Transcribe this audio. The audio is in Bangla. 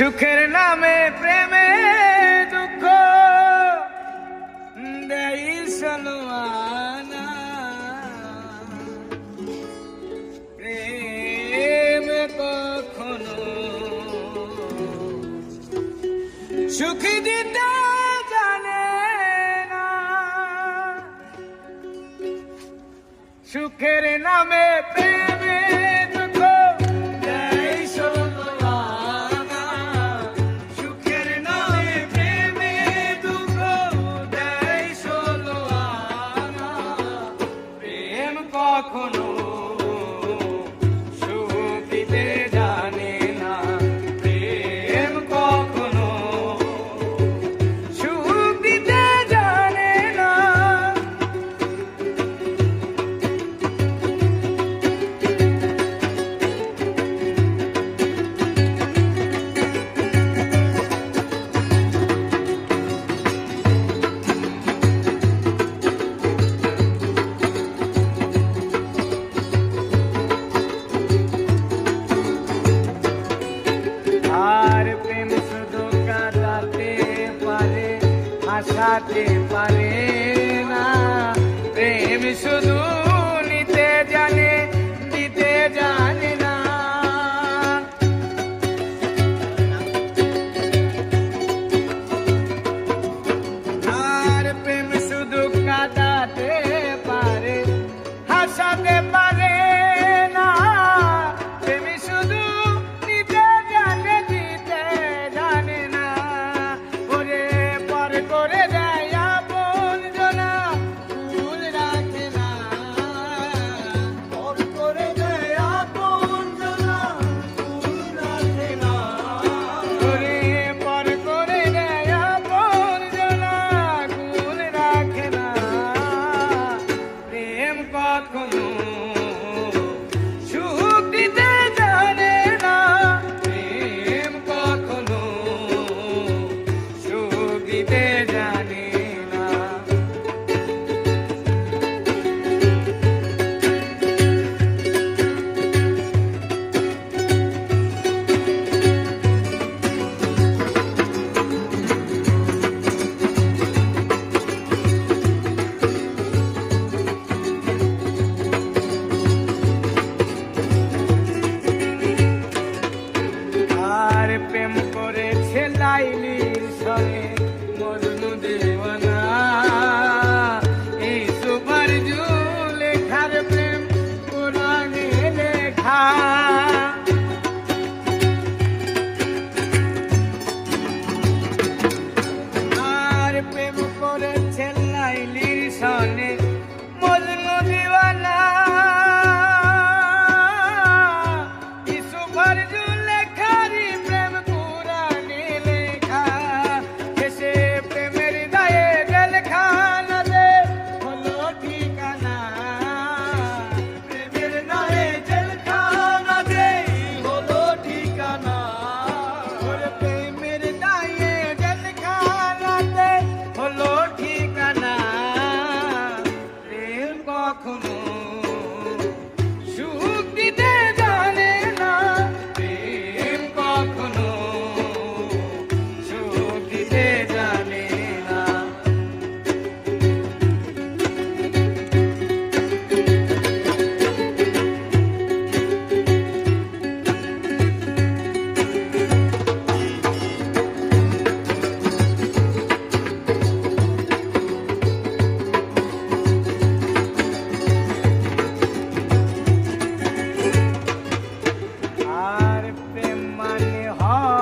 সুখের নামে প্রেমে দুঃখ দেই সলমানা, প্রেম কখনো সুখ দিতে জানে না। সুখের নামে প্রেমে দুঃখ দেই সলমানা, সুখের নামে প্রেমে দুঃখ দেই সলমানা, প্রেম কখনো সুখ দিতে জানে না, প্রেম কখনো সুখ দিতে জানে না। আর প্রেম শুধু কাটাতে পারে, হাসাতে পারে না, প্রেম শুধু নিতে জানে, দিতে জানে না। আর প্রেম শুধু কাটাতে পারে, হাসাতে পারে না, প্রেম শুধু নিতে জানে, দিতে জানে না। ওরে পর করে দেয় আপনজনা, ভুল রাখে না, পর করে দেয় আপনজনা, ভুল রাখে না। ওরে পর করে দেয় আপনজনা, ভুল রাখে না, প্রেম কখনো সুখ দিতে জানে না, প্রেম কখনো সুখ দিতে জানে না। আর প্রেম করেছে লাইলির সঙ্গে মজনু দেওয়ানা, এই সুপার জুলেখার প্রেম কোরআনে লেখা। আর প্রেম করেছে লাইলির সঙ্গে মজনু দিওয়ানা, ইসুফার জুলেখারি প্রেম কোরআনে লেখা। এসে প্রেমের দায়ে জেলখানা দে হলো ঠিকানা, প্রেমের দায়ে জেলখানা দে হলো ঠিকানা। ওরে প্রেমের দায়ে জেলখানা দে হলো ঠিকানা, প্রেম কখনো সুখ দিতে জানে না, প্রেম কখনো সুখ দিতে জানে না। আর প্রেম মানে হয়